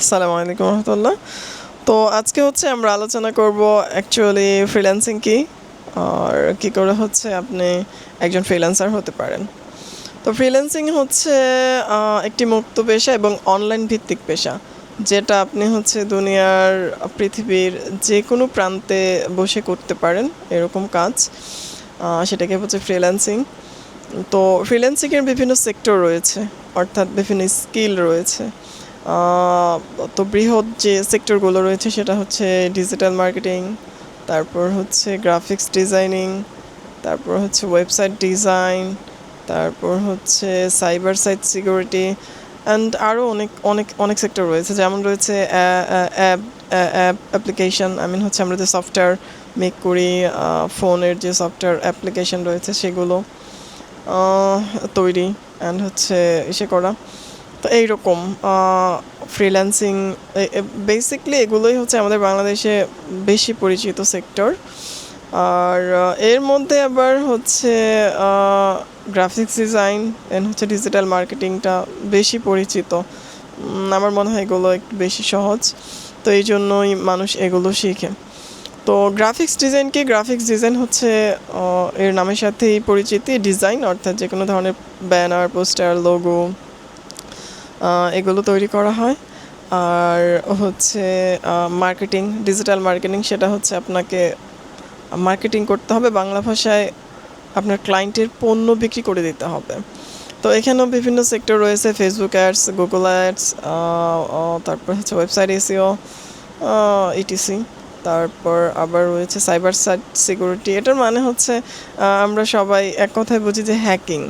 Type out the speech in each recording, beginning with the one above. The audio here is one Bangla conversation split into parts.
আসসালামু আলাইকুম রহমতুল্লাহ। তো আজকে হচ্ছে আমরা আলোচনা করব অ্যাকচুয়ালি ফ্রিল্যান্সিং কি আর কি করে হচ্ছে আপনি একজন ফ্রিল্যান্সার হতে পারেন। তো ফ্রিল্যান্সিং হচ্ছে একটি মুক্ত পেশা এবং অনলাইন ভিত্তিক পেশা, যেটা আপনি হচ্ছে দুনিয়ার পৃথিবীর যে কোনো প্রান্তে বসে করতে পারেন এরকম কাজ। সেটাকে হচ্ছে ফ্রিল্যান্সিং। তো ফ্রিল্যান্সিংয়ের বিভিন্ন সেক্টর রয়েছে, অর্থাৎ বিভিন্ন স্কিল রয়েছে। আহ, তো বৃহৎ যে সেক্টরগুলো রয়েছে সেটা হচ্ছে ডিজিটাল মার্কেটিং, তারপর হচ্ছে গ্রাফিক্স ডিজাইনিং, তারপর হচ্ছে ওয়েবসাইট ডিজাইন, তারপর হচ্ছে সাইবার সাইট সিকিউরিটি অ্যান্ড আরও অনেক অনেক অনেক সেক্টর রয়েছে। যেমন রয়েছে অ্যাপ অ্যাপ অ্যাপ্লিকেশন, হচ্ছে আমরা যে সফটওয়্যার মেক করি, ফোনের যে সফটওয়্যার অ্যাপ্লিকেশন রয়েছে সেগুলো তৈরি অ্যান্ড হচ্ছে ইসে করা। তো এইরকম ফ্রিল্যান্সিং বেসিকলি এগুলোই হচ্ছে আমাদের বাংলাদেশে বেশি পরিচিত সেক্টর। আর এর মধ্যে আবার হচ্ছে গ্রাফিক্স ডিজাইন অ্যান্ড হচ্ছে ডিজিটাল মার্কেটিংটা বেশি পরিচিত। আমার মনে হয় এগুলো একটু বেশি সহজ, তো এই জন্যই মানুষ এগুলো শিখে। তো গ্রাফিক্স ডিজাইন হচ্ছে এর নামের সাথেই পরিচিতি ডিজাইন, অর্থাৎ যে কোনো ধরনের ব্যানার, পোস্টার, লোগো এগুলো তৈরি করা হয়। আর হচ্ছে ডিজিটাল মার্কেটিং, সেটা হচ্ছে আপনাকে মার্কেটিং করতে হবে, বাংলা ভাষায় আপনার ক্লায়েন্টের পণ্য বিক্রি করে দিতে হবে। তো এখানেও বিভিন্ন সেক্টর রয়েছে, ফেসবুক অ্যাডস, গুগল অ্যাডস, তারপর হচ্ছে ওয়েবসাইট এসইও, ইটিসি। তারপর আবার রয়েছে সাইবার সাইট সিকিউরিটি। এটার মানে হচ্ছে আমরা সবাই এক কথায় বুঝি যে হ্যাকিং।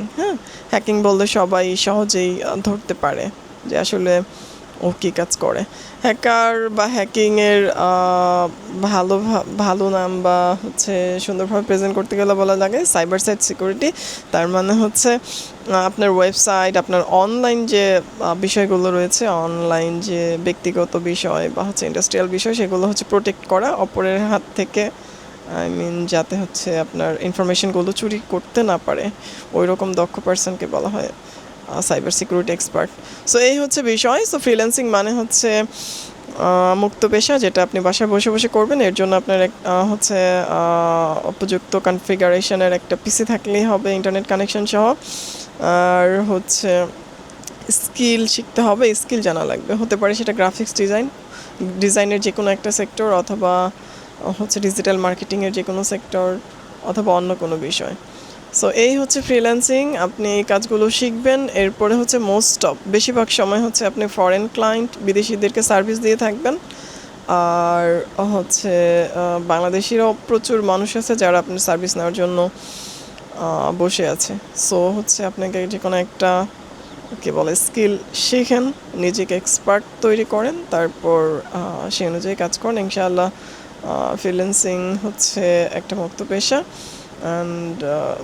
হ্যাকিং বললে সবাই সহজেই ধরতে পারে যে আসলে ও কী কাজ করে। হ্যাকার বা হ্যাকিংয়ের ভালো ভালো নাম বা হচ্ছে সুন্দরভাবে প্রেজেন্ট করতে গেলে বলা লাগে সাইবার সাইট সিকিউরিটি। তার মানে হচ্ছে আপনার ওয়েবসাইট, আপনার অনলাইন যে বিষয়গুলো রয়েছে, অনলাইন যে ব্যক্তিগত বিষয় বা হচ্ছে ইন্ডাস্ট্রিয়াল বিষয়, সেগুলো হচ্ছে প্রোটেক্ট করা অপরের হাত থেকে। যাতে হচ্ছে আপনার ইনফরমেশনগুলো চুরি করতে না পারে, ওই রকম দক্ষ পার্সনকে বলা হয় সাইবার সিকিউরিটি এক্সপার্ট। সো এই হচ্ছে বিষয়। সো ফ্রিল্যান্সিং মানে হচ্ছে মুক্ত পেশা, যেটা আপনি বাসায় বসে বসে করবেন। এর জন্য আপনার হচ্ছে উপযুক্ত কনফিগারেশনের একটা পিসি থাকলেই হবে, ইন্টারনেট কানেকশন সহ। আর হচ্ছে স্কিল শিখতে হবে, স্কিল জানা লাগবে। হতে পারে সেটা গ্রাফিক্স ডিজাইনের যে কোনো একটা সেক্টর, অথবা হচ্ছে ডিজিটাল মার্কেটিংয়ের যে কোনো সেক্টর, অথবা অন্য কোনো বিষয়। সো এই হচ্ছে ফ্রিল্যান্সিং। আপনি এই কাজগুলো শিখবেন, এরপরে হচ্ছে বেশিরভাগ সময় হচ্ছে আপনি ফরেন ক্লায়েন্ট, বিদেশিদেরকে সার্ভিস দিয়ে থাকবেন। আর হচ্ছে বাংলাদেশিরাও প্রচুর মানুষ আছে যারা আপনার সার্ভিস নেওয়ার জন্য বসে আছে। সো হচ্ছে আপনাকে যে কোনো একটা স্কিল শিখেন, নিজেকে এক্সপার্ট তৈরি করেন, তারপর সেই অনুযায়ী কাজ করেন। ইনশাআল্লাহ ফ্রিল্যান্সিং হচ্ছে একটা মুক্ত পেশা। অ্যান্ড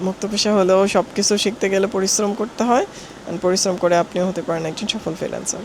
মুক্ত পেশা হলেও সব কিছু শিখতে গেলে পরিশ্রম করতে হয়, অ্যান্ড পরিশ্রম করে আপনিও হতে পারেন একজন সফল ফ্রিল্যান্সার।